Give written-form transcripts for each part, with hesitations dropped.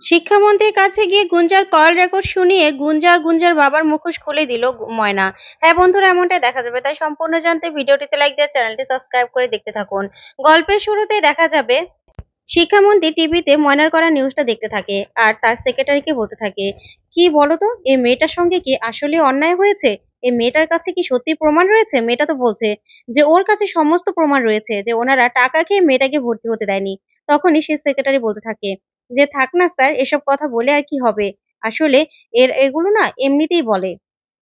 শিক্ষামন্ত্রীর কাছে গিয়ে গুঞ্জার কল রেকর্ড শুনিয়ে গুঞ্জার বাবার মুখোশ খুলে দিল ময়না। হ্যাঁ বন্ধুরা, এমনটাই দেখা যাবে। তাই সম্পূর্ণ জানতে ভিডিওটিতে লাইক দিয়ে চ্যানেলটি সাবস্ক্রাইব করে দেখতে থাকুন। গল্পের শুরুতেই দেখা যাবে শিক্ষামন্ত্রী টিভিতে ময়নার করা নিউজটা দেখতে থাকে আর তার সেক্রেটারিকে বলতে থাকে, কি বলতো, এই মেয়েটার সঙ্গে কি আসলে অন্যায় হয়েছে? এই মেয়েটার কাছে কি সত্যি প্রমাণ রয়েছে? মেয়েটা তো বলছে যে ওর কাছে সমস্ত প্রমাণ রয়েছে যে ওনারা টাকা খেয়ে মেয়েটাকে ভর্তি হতে দেয়নি। তখনই সে সেক্রেটারি বলতে থাকে যে থাক না স্যার, এসব কথা বলে আর কি হবে? আসলে এগুলো না এমনিতেই বলে,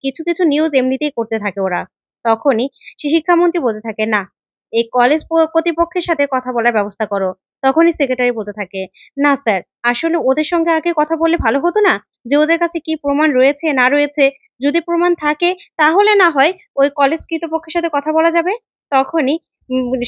কিছু কিছু নিউজ এমনিতেই করতে থাকে ওরা। তখনই সে শিক্ষামন্ত্রী বলতে থাকে, না, এই কলেজ কর্তৃপক্ষের সাথে কথা বলার ব্যবস্থা করো। তখনই সেক্রেটারি বলতে থাকে, না স্যার, আসলে ওদের সঙ্গে আগে কথা বললে ভালো হতো না? যে ওদের কাছে কি প্রমাণ রয়েছে না রয়েছে, যদি প্রমাণ থাকে তাহলে না হয় ওই কলেজ কর্তৃপক্ষের সাথে কথা বলা যাবে। তখনই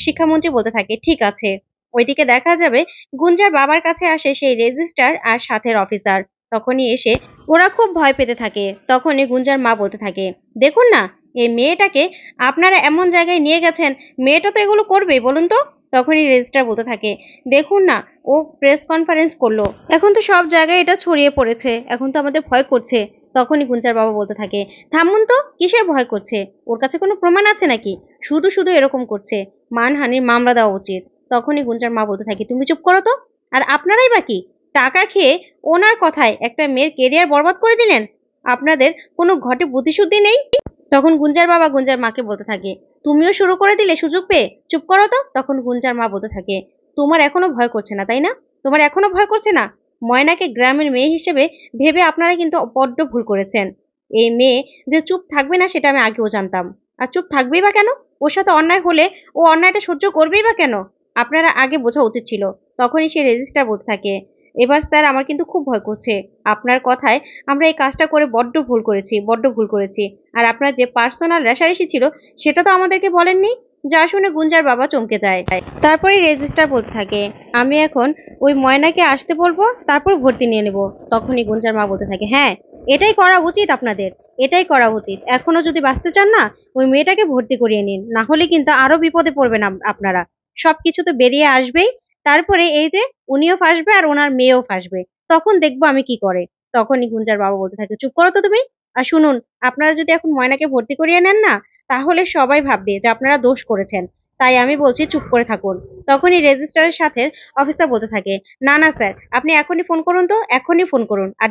শিক্ষামন্ত্রী বলতে থাকে, ঠিক আছে। ওইদিকে দেখা যাবে গুঞ্জার বাবার কাছে আসে সেই রেজিস্ট্রার আর সাথের অফিসার। তখনই এসে ওরা খুব ভয় পেতে থাকে। তখনই গুঞ্জার মা বলতে থাকে, দেখুন না, এই মেয়েটাকে আপনারা এমন জায়গায় নিয়ে গেছেন, মেয়েটা তো এগুলো করবেই, বলুন তো? তখনই রেজিস্ট্রার বলতে থাকে, দেখুন না, ও প্রেস কনফারেন্স করলো, এখন তো সব জায়গায় এটা ছড়িয়ে পড়েছে, এখন তো আমাদের ভয় করছে। তখনই গুঞ্জার বাবা বলতে থাকে, থামুন তো, কিসের ভয় করছে? ওর কাছে কোনো প্রমাণ আছে নাকি? শুধু শুধু এরকম করছে, মানহানির মামলা দেওয়া উচিত। তখনই গুঞ্জার মা বলতে থাকে, তুমি চুপ করো তো। আর আপনারাই বা কি, টাকা খেয়ে ওনার কথায় একটা মেয়ের কেরিয়ার বরবাদ করে দিলেন? আপনাদের কোনো ঘটে বুদ্ধিশুদ্ধি নেই? তখন গুঞ্জার বাবা গুঞ্জার মাকে বলতে থাকে, তুমিও শুরু করে দিলে সুযোগ পেয়ে, চুপ করো তো। তখন গুঞ্জার মা বলতে থাকে, তোমার এখনো ভয় করছে না তাই না? তোমার এখনো ভয় করছে না? ময়নাকে গ্রামের মেয়ে হিসেবে ভেবে আপনারা কিন্তু বড্ড ভুল করেছেন। এই মেয়ে যে চুপ থাকবে না সেটা আমি আগেও জানতাম। আর চুপ থাকবেই বা কেন? ওর সাথে অন্যায় হলে ও অন্যায়টা সহ্য করবেই বা কেন? আপনারা আগে বোঝা উচিত ছিল। তখনই সে রেজিস্টার বলতে থাকে, এবার স্যার আমার কিন্তু খুব ভয় করছে। আপনার কথায় আমরা এই কাজটা করে বড্ড ভুল করেছি, বড্ড ভুল করেছি। আর আপনার যে পার্সোনাল রেষারেষি ছিল সেটা তো আমাদেরকে বলেননি। যা শুনে গুঞ্জার বাবা চমকে যায়। তারপরে রেজিস্ট্রার বলতে থাকে, আমি এখন ওই ময়নাকে আসতে বলবো, তারপর ভর্তি নিয়ে নেব। তখনই গুঞ্জার মা বলতে থাকে, হ্যাঁ, এটাই করা উচিত আপনাদের, এটাই করা উচিত। এখনো যদি বাঁচতে চান না, ওই মেয়েটাকে ভর্তি করিয়ে নিন, না হলে কিন্তু আরো বিপদে পড়বেন আপনারা। সবকিছু তো বেরিয়ে আসবেই। তারপরে এই যে উনিও ফাঁসবে আর ওনার মেয়েও ফাঁসবে, তখন দেখবো আমি কি করে। তখনই গুঞ্জার বাবা বলতে থাকে, চুপ করো তো তুমি। আর শুনুন, আপনারা যদি এখন ময়নাকে ভর্তি করিয়ে নেন না, তাহলে সবাই ভাববে যে আপনারা দোষ করেছেন। তাই আমি বলছি চুপ করে থাকুন। তখনই রেজিস্ট্রারের সাথে অফিসার বলতে থাকে, না না স্যার, আপনি এখনই ফোন করুন তো, এখনই ফোন করুন। আর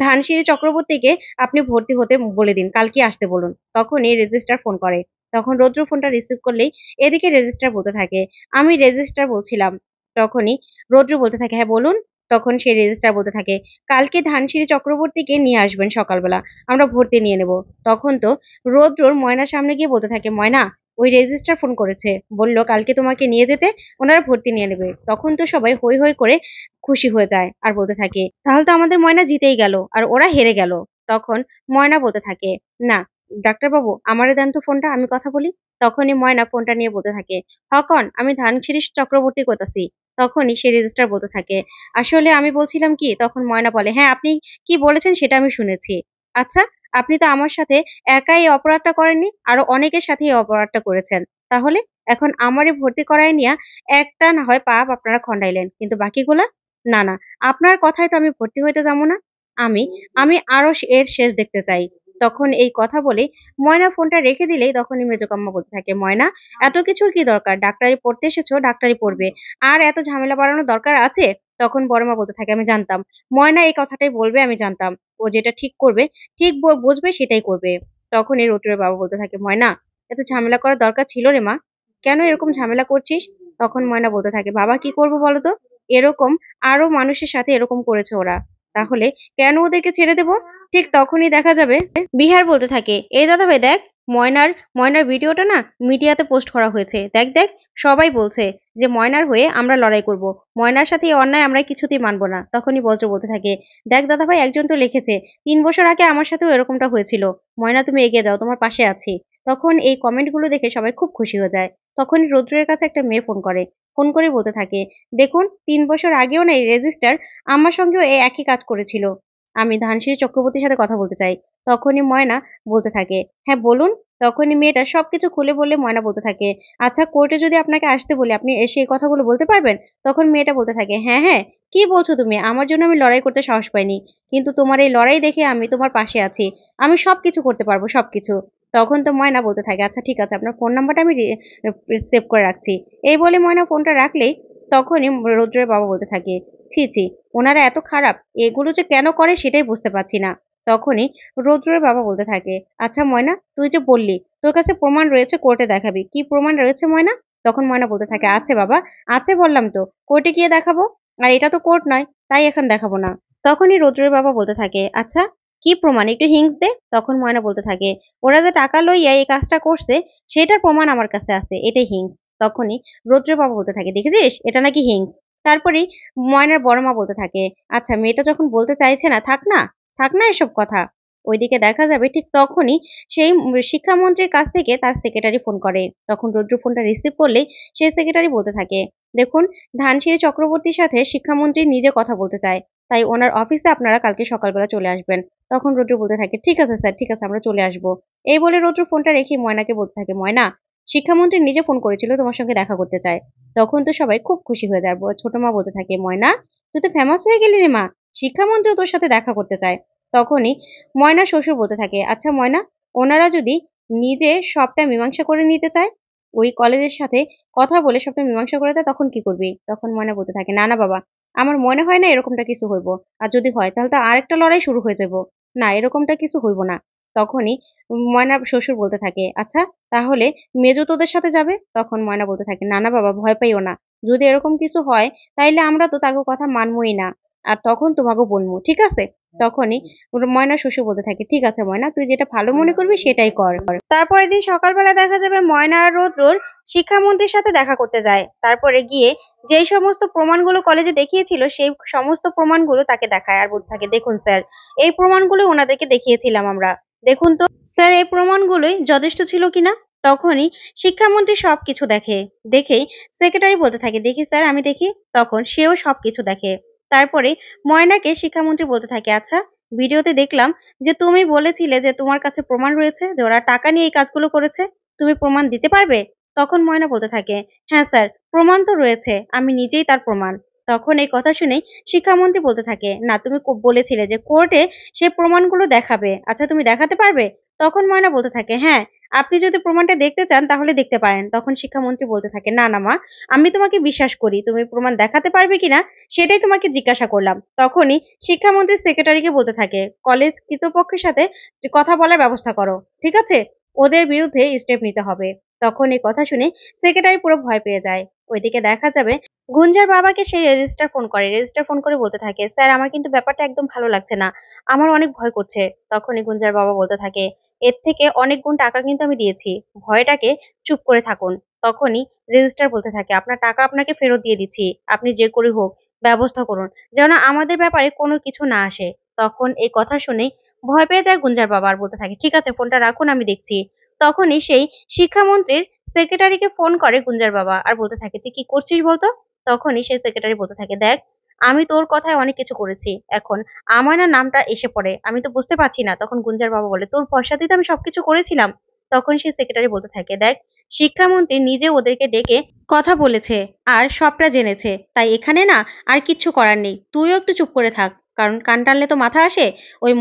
ধানসিঁড়ি চক্রবর্তীকে আপনি ভর্তি হতে বলে দিন, কালকে আসতে বলুন। তখনই রেজিস্ট্রার ফোন করে। তখন রৌদ্র ফোনটা রিসিভ করলেই এদিকে রেজিস্ট্রার বলতে থাকে, আমি রেজিস্ট্রার বলছিলাম। তখনই রৌদ্র বলতে থাকে, হ্যাঁ বলুন। তখন সেই রেজিস্ট্রার বলতে থাকে, কালকে ধানসিঁড়ি চক্রবর্তীকে নিয়ে আসবেন সকালবেলা, আমরা ভর্তি নিয়ে নেব। তখন তো রৌদ্রর ময়নার সামনে গিয়ে বলতে থাকে, ময়না, ওই রেজিস্ট্রার ফোন করেছে, বলল কালকে তোমাকে নিয়ে যেতে, ওনারা ভর্তি নিয়ে নেবে। তখন তো সবাই হৈ হৈ করে খুশি হয়ে যায় আর বলতে থাকে, তাহলে তো আমাদের ময়না জিতেই গেল আর ওরা হেরে গেল। তখন ময়না বলতে থাকে, না, ডাক্তারবাবু আমারে দেন তো ফোনটা, আমি কথা বলি। তখনই ময়না ফোনটা নিয়ে বলতে থাকে, হকন, আমি ধানসিঁড়ি চক্রবর্তী কইতাছি। তখনই সে রেজিস্ট্রার বলতে থাকে, আসলে আমি বলছিলাম কি। তখন ময়না বলে, হ্যাঁ আপনি কি বলেছেন সেটা আমি শুনেছি। আচ্ছা, আপনি তো আমার সাথে একাই এই অপরাধটা করেননি, আরো অনেকের সাথে এই অপরাধটা করেছেন। তাহলে এখন আমারে ভর্তি করায় নিয়া একটা না হয় পাপ আপনারা খণ্ডাইলেন, কিন্তু বাকিগুলা? না না, আপনার কথায় তো আমি ভর্তি হইতে যাবো না। আমি আমি আরো এর শেষ দেখতে চাই। তখন এই কথা বলে ময়না ফোনটা রেখে দিলেই তখনই মেজকাম্মা বলতে থাকে, ময়না, এত কিছুর কি দরকার? ডাক্তারি পড়তে এসেছো, ডাক্তারি পড়বে। আর এত ঝামেলা বাড়ানোর দরকার আছে? তখন বড়মা বলতে থাকে, আমি জানতাম ময়না এই কথাটাই বলবে, আমি জানতাম ও যেটা ঠিক করবে, ঠিক বুঝবে সেটাই করবে। তখনই রতুরের বাবা বলতে থাকে, ময়না, এত ঝামেলা করার দরকার ছিল রে মা, কেন এরকম ঝামেলা করছিস? তখন ময়না বলতে থাকে, বাবা কি করবো বলতো, এরকম আরো মানুষের সাথে এরকম করেছে ওরা, তাহলে কেন ওদেরকে ছেড়ে দেব? ঠিক তখনই দেখা যাবে বিহার বলতে থাকে, এই দাদা ভাই দেখ, ময়নার ময়নার ভিডিওটা না মিডিয়াতে পোস্ট করা হয়েছে, দেখ দেখ, সবাই বলছে যে ময়নার হয়ে আমরা লড়াই করব, ময়নার সাথে এই অন্যায় আমরা কিছুতেই মানবো না। তখনই বজ্র বলতে থাকে, দেখ দাদা ভাই, একজন তো লিখেছে 3 বছর আগে আমার সাথেও এরকমটা হয়েছিল, ময়না তুমি এগিয়ে যাও, তোমার পাশে আছি। তখন এই কমেন্ট গুলো দেখে সবাই খুব খুশি হয়ে যায়। তখনই রৌদ্রের কাছে একটা মেয়ে ফোন করে, ফোন করে বলতে থাকে, দেখুন 3 বছর আগেও না এই রেজিস্টার আমার সঙ্গেও এই একই কাজ করেছিল, আমি ধানসিঁড়ি চক্রবর্তীর সাথে কথা বলতে চাই। তখনই ময়না বলতে থাকে, হ্যাঁ বলুন। তখনই মেয়েটা সবকিছু খুলে বললে ময়না বলতে থাকে, আচ্ছা কোর্টে যদি আপনাকে আসতে বলি আপনি এসে এই কথাগুলো বলতে পারবেন? তখন মেয়েটা বলতে থাকে, হ্যাঁ, হ্যাঁ, কি বলছো তুমি? আমার জন্য আমি লড়াই করতে সাহস পাইনি। কিন্তু তোমার এই লড়াই দেখে আমি তোমার পাশে আছি। আমি সবকিছু করতে পারবো, সবকিছু। তখন তো ময়না বলতে থাকে, আচ্ছা ঠিক আছে আপনার ফোন নাম্বারটা আমি সেভ করে রাখছি। এই বলে ময়না ফোনটা রাখলেই তখনই রৌদ্রের বাবা বলতে থাকে, ছি, ছি, ওনারা এত খারাপ। এগুলো যে কেন করে সেটাই বুঝতে পারছি না। তখনই রৌদ্রের বাবা বলতে থাকে, আচ্ছা ময়না তুই যে বললি তোর কাছে প্রমাণ রয়েছে কোর্টে দেখাবি। কি প্রমাণ রয়েছে ময়না? তখন ময়না বলতে থাকে, আছে বাবা, আছে বললাম তো। কোর্টে গিয়ে দেখাবো। আর এটা তো কোর্ট নয়, তাই এখন দেখাবো না। তখনই রৌদ্রের বাবা বলতে থাকে, আচ্ছা কি প্রমাণ? একটু হিংস দে। তখন ময়না বলতে থাকে, ওরা যে টাকা লইয়া এই কাজটা করছে সেটার প্রমাণ আমার কাছে আছে। এটাই হিংস। তখনই রৌদ্রের বাবা বলতে থাকে, দেখেছিস? এটা নাকি হিংস। তারপরেই ময়নার বড় মা বলতে থাকে, আচ্ছা মেয়েটা যখন বলতে চাইছে না, থাক না, থাক না এসব কথা। ওইদিকে দেখা যাবে ঠিক তখনই সেই শিক্ষামন্ত্রীর কাছ থেকে তার সেক্রেটারি ফোন করে। তখন রৌদ্র ফোনটা রিসিভ করলেই সেই সেক্রেটারি বলতে থাকে, দেখুন ধানসিঁড়ি চক্রবর্তীর সাথে শিক্ষামন্ত্রী নিজে কথা বলতে চায়। তাই ওনার অফিসে আপনারা কালকে সকালবেলা চলে আসবেন। তখন রৌদ্র বলতে থাকে, ঠিক আছে স্যার, ঠিক আছে আমরা চলে আসবো। এই বলে রৌদ্র ফোনটা রেখে ময়নাকে বলতে থাকে, ময়না শিক্ষামন্ত্রী নিজে ফোন করেছিল তোমার সঙ্গে দেখা করতে চায়। তখন তো সবাই খুব খুশি হয়ে যায়। ছোট মা বলতে থাকে, ময়না তুই তো ফেমাস হয়ে গেলি রে মা, শিক্ষামন্ত্রীও তোর সাথে দেখা করতে চায়। তখনই ময়নার শ্বশুর বলতে থাকে, আচ্ছা ময়না, ওনারা যদি নিজে সবটা মীমাংসা করে নিতে চায়, ওই কলেজের সাথে কথা বলে সবটা মীমাংসা করে দেয়, তখন কি করবি? তখন ময়না বলতে থাকে, না না বাবা, আমার মনে হয় না এরকমটা কিছু হইব। আর যদি হয় তাহলে তো আরেকটা লড়াই শুরু হয়ে যাব। না এরকমটা কিছু হইব না। তখনই ময়নার শ্বশুর বলতে থাকে, আচ্ছা তাহলে মেজো তোদের সাথে যাবে? তখন ময়না বলতে থাকে, না না বাবা, ভয় পাইও না। যদি এরকম কিছু হয় তাইলে আমরা তো তাকে কথা মানবই না। আর তখন তোমাকেও বলবো, ঠিক আছে? তখনই ময়নার শ্বশুর বলতে থাকে, ঠিক আছে ময়না, তুই যেটা ভালো মনে করবি সেটাই কর। তারপরের দিন সকালবেলা দেখা যাবে ময়না আর রৌদ্রর শিক্ষামন্ত্রীর সাথে দেখা করতে যায়। তারপরে গিয়ে যেই সমস্ত প্রমাণগুলো কলেজে দেখিয়েছিল সেই সমস্ত প্রমাণগুলো তাকে দেখায় আর বলতে থাকে, দেখুন স্যার, এই প্রমাণগুলো ওনাদেরকে দেখিয়েছিলাম আমরা। দেখুন তো স্যার এই প্রমাণগুলোই যথেষ্ট ছিল কিনা। তখনই শিক্ষামন্ত্রী সবকিছু দেখে। দেখেই সেক্রেটারি বলতে থাকে, দেখি স্যার আমি দেখি। তখন সেও সবকিছু দেখে। তারপরে ময়নাকে শিক্ষামন্ত্রী বলতে থাকে, আচ্ছা ভিডিওতে দেখলাম যে তুমি বলেছিলে যে তোমার কাছে প্রমাণ রয়েছে যে ওরা টাকা নিয়ে এই কাজগুলো করেছে। তুমি প্রমাণ দিতে পারবে? তখন ময়না বলতে থাকে, হ্যাঁ স্যার, প্রমাণ তো রয়েছে, আমি নিজেই তার প্রমাণ। তখন এই কথা শুনে শিক্ষামন্ত্রী বলতে থাকে, না তুমি বলেছিলে যে কোর্টে সে প্রমাণগুলো দেখাবে। আচ্ছা তুমি দেখাতে পারবে? তখন ময়না বলতে থাকে, হ্যাঁ, আপনি যদি প্রমাণটা দেখতে চান তাহলে দেখতে পারেন। তখন শিক্ষামন্ত্রী বলতে থাকে, না না মা, আমি তোমাকে বিশ্বাস করি, তুমি প্রমাণ দেখাতে পারবে কিনা সেটাই তোমাকে জিজ্ঞাসা করলাম। তখনই শিক্ষামন্ত্রী সেক্রেটারিকে বলতে থাকে, কলেজ কর্তৃপক্ষের সাথে যে কথা বলার ব্যবস্থা করো, ঠিক আছে? ওদের বিরুদ্ধে স্টেপ নিতে হবে। তখন এই কথা শুনে সেক্রেটারি পুরো ভয় পেয়ে যায়। ওইদিকে দেখা যাবে গুঞ্জার বাবাকে সেই রেজিস্টার ফোন করে। রেজিস্টার ফোন করে বলতে থাকে, স্যার আমার কিন্তু ব্যাপারটা একদম ভালো লাগছে না। আমার অনেক ভয় করছে। তখনই গুঞ্জার বাবা বলতে থাকে, এর থেকে অনেক গুণ টাকা কিন্তু আমি দিয়েছি। ভয়টাকে চুপ করে থাকুন। তখনই রেজিস্টার বলতে থাকে, আপনার টাকা আপনাকে ফেরত দিয়ে দিচ্ছি। আপনি যে করে হোক ব্যবস্থা করুন। যেন আমাদের ব্যাপারে কোনো কিছু না আসে। তখন এই কথা শুনেই ভয় পেয়ে যায় গুঞ্জার বাবা আর বলতে থাকে, ঠিক আছে ফোনটা রাখুন আমি দেখছি। তখনই সেই শিক্ষামন্ত্রীর সেক্রেটারিকে ফোন করে গুঞ্জার বাবা আর বলতে থাকে, তুই কি করছিস বলতো? তখনই সেই সেক্রেটারি বলতে থাকে, দেখ আমি তোর কথায় অনেক কিছু করেছি। এখন আমার না নামটা এসে পড়ে। আমি তো বুঝতে পারছি না। তখন গুঞ্জার বাবা বলে, তোর পয়সাতেই তো আমি সবকিছু করেছিলাম। তখন সেই সেক্রেটারি বলতে থাকে, দেখ শিক্ষামন্ত্রী নিজে ওদেরকে ডেকে কথা বলেছে আর সবটা জেনেছে। তাই এখানে না আর কিচ্ছু করার নেই। তুইও একটু চুপ করে থাক। কারণ কান টানলে তো মাথা আসে। ওই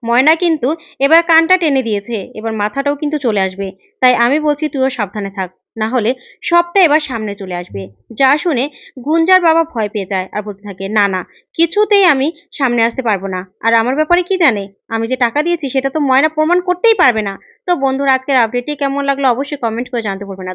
ময়না কিন্তু এবার কানটা টেনে দিয়েছে। এবার মাথাটাও কিন্তু চলে আসবে। তাই আমি বলছি তুইও সাবধানে থাক। না হলে সবটা এবার সামনে চলে আসবে। যা শুনে গুঞ্জার বাবা ভয় পেয়ে যায় আর বলতে থাকে, না না, কিছুতেই আমি সামনে আসতে পারবো না। আর আমার ব্যাপারে কি জানে? আমি যে টাকা দিয়েছি সেটা তো ময়না প্রমাণ করতেই পারবে না। তো বন্ধুরা আজকের আপডেটটি কেমন লাগলো অবশ্যই কমেন্ট করে জানাতে ভুলবেন না।